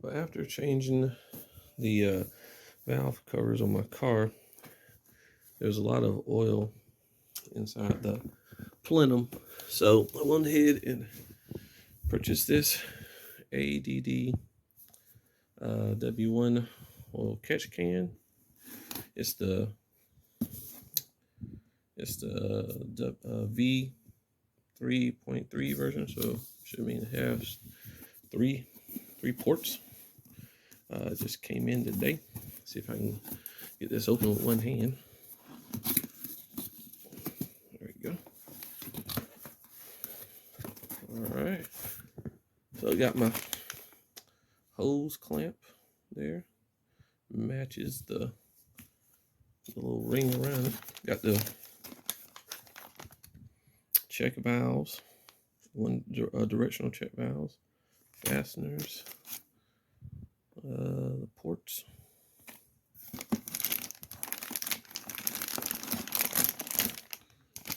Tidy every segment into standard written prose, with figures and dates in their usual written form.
So after changing the valve covers on my car, there's a lot of oil inside the plenum. So I went ahead and purchased this ADD W1 oil catch can. It's the V 3.3 version, so should mean it has three ports. Just came in today. See if I can get this open with one hand. There we go. All right. So I got my hose clamp there. Matches the little ring around it. Got the check valves, one directional check valves, fasteners, the ports.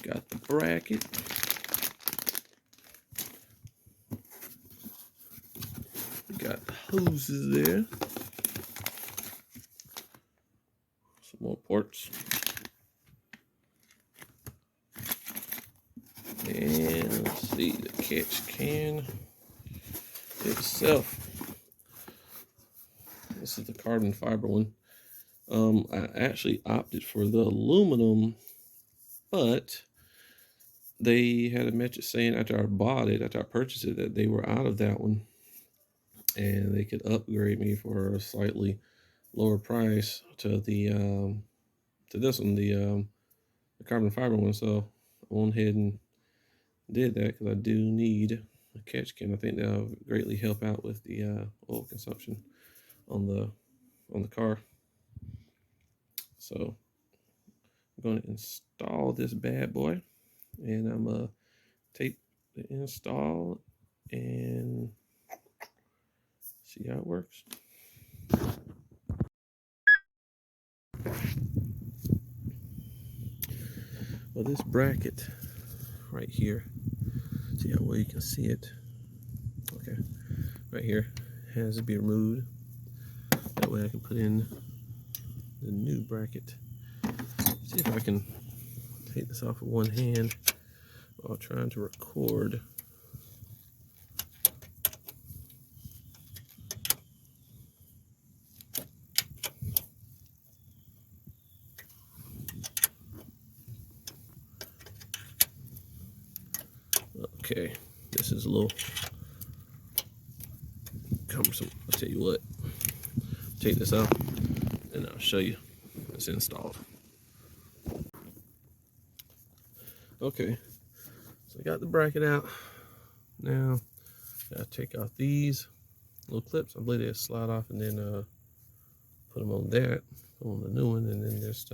Got the bracket. Got the hoses there. Some more ports. And let's see, the catch can itself. This is the carbon fiber one. I actually opted for the aluminum, but they had a message saying after I purchased it, that they were out of that one and they could upgrade me for a slightly lower price to the to this one, the carbon fiber one. So I went ahead and did that because I do need a catch can. I think that'll greatly help out with the oil consumption on the car. So I'm going to install this bad boy, and I'm gonna tape the install and see how it works. Well, this bracket right here, see how well you can see it. Okay, right here has to be removed. That way I can put in the new bracket. See if I can take this off with one hand while trying to record. Okay, this is a little cumbersome. I'll tell you what, take this out and I'll show you it's installed. Okay, so I got the bracket out. Now I gotta take off these little clips. I believe they slide off and then put them on that, on the new one, and then just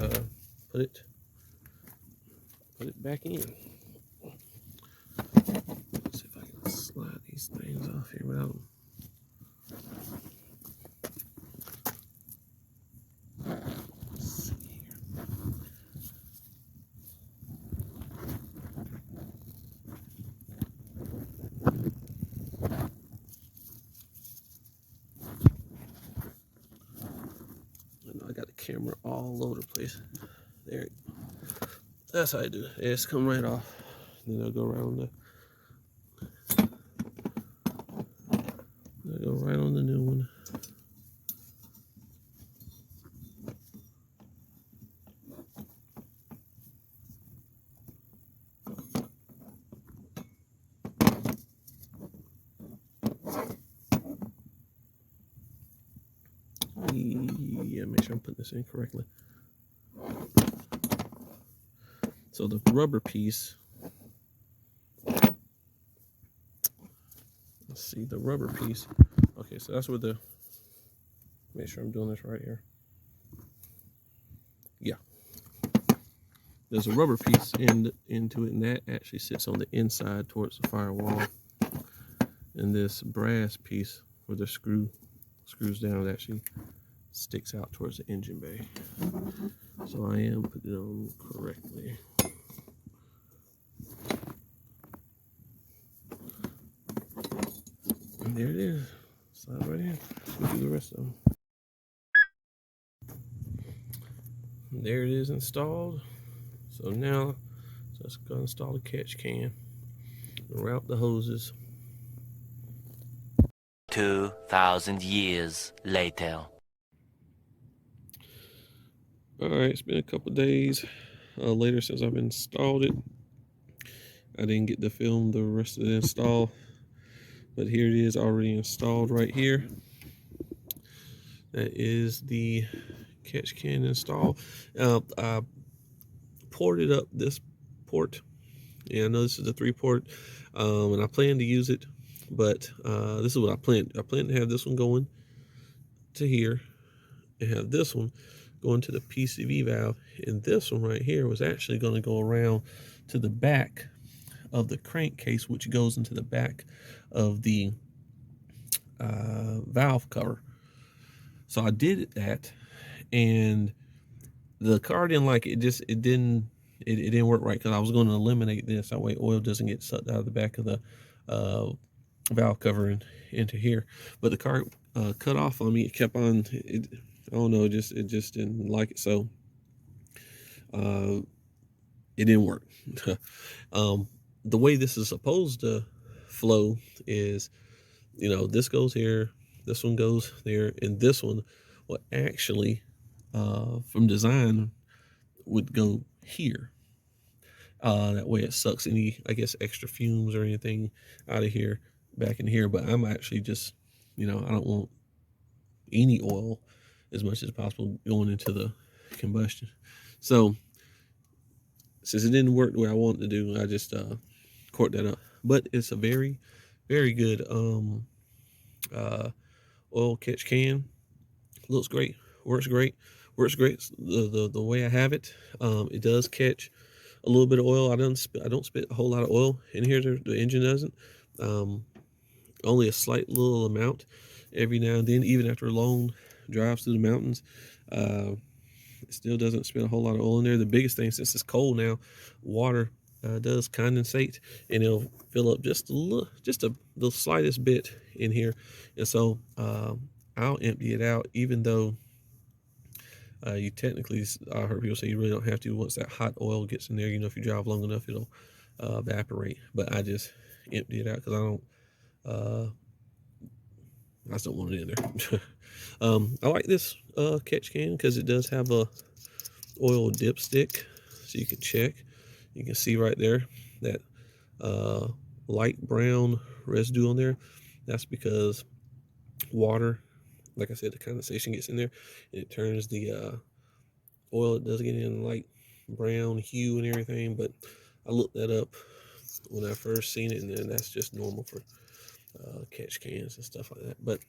put it back in. Let's see if I can slide these things off here without them. Let's see here. I got the camera all over the place. There you go. That's how I do it. It's come right off. Then I'll go around the. I'll go right on the new one. Yeah, make sure I'm putting this in correctly. So the rubber piece, let's see, the rubber piece. Okay, so that's where the, make sure I'm doing this right here. Yeah. There's a rubber piece into it, and that actually sits on the inside towards the firewall. And this brass piece where the screws down, it actually sticks out towards the engine bay. So I am putting it on correctly. And there it is. Slide right in. We'll do the rest of them. There it is installed. So now, just gonna install the catch can. Route the hoses. 2,000 years later. All right, it's been a couple days later since I've installed it. I didn't get to film the rest of the install, but here it is already installed right here. That is the catch can install. I ported up this port. Yeah, I know this is a 3-port, and I plan to use it, but this is what I planned. I plan to have this one going to here and have this one going to the PCV valve, and this one right here was actually going to go around to the back of the crankcase, which goes into the back of the valve cover. So I did that, and the car didn't like it. It didn't work right, because I was going to eliminate this. That way oil doesn't get sucked out of the back of the valve cover into here. But the car cut off on me. It kept on. I don't know. It just didn't like it. So it didn't work. The way this is supposed to flow is, this goes here, this one goes there, and this one will actually, from design, would go here. That way it sucks any, I guess, extra fumes or anything out of here back in here. But I'm actually just, I don't want any oil as much as possible going into the combustion. So since it didn't work the way I wanted to do, I just corked that up. But it's a very, very good oil catch can. Looks great, works great, the way I have it. It does catch a little bit of oil. I don't spit a whole lot of oil in here. The engine doesn't. Only a slight little amount every now and then, even after long drives through the mountains. It still doesn't spit a whole lot of oil in there. The biggest thing, since it's cold now, water does condensate, and it'll fill up just the slightest bit in here. And so I'll empty it out, even though you technically, I heard people say you really don't have to. Once that hot oil gets in there, if you drive long enough, it'll evaporate. But I just empty it out because I just don't want it in there. I like this catch can because it does have a oil dipstick, so you can check. You can see right there that light brown residue on there. That's because water, like I said, the condensation gets in there and it turns the oil. It does get in light brown hue and everything, but I looked that up when I first seen it, and then that's just normal for catch cans and stuff like that. But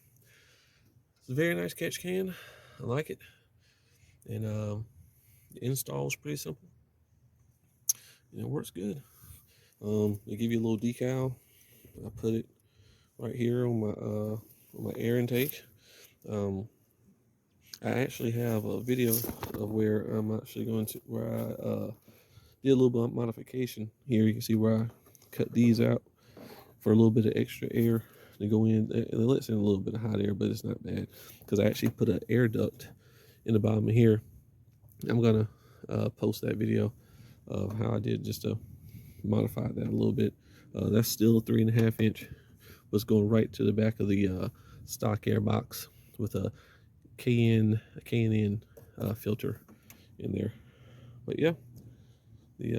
it's a very nice catch can. I like it, and the install is pretty simple, and it works good. They give you a little decal. I put it right here on my air intake. I actually have a video of where I'm actually going to, where I did a little bit of modification. Here you can see where I cut these out for a little bit of extra air to go in. It lets in a little bit of hot air, but it's not bad, because I actually put an air duct in the bottom of here. I'm gonna post that video of how I did, just to modify that a little bit. That's still a 3.5 inch. Was going right to the back of the stock air box with a K&N filter in there. But yeah, the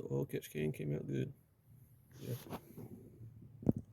oil catch can came out good. Yeah.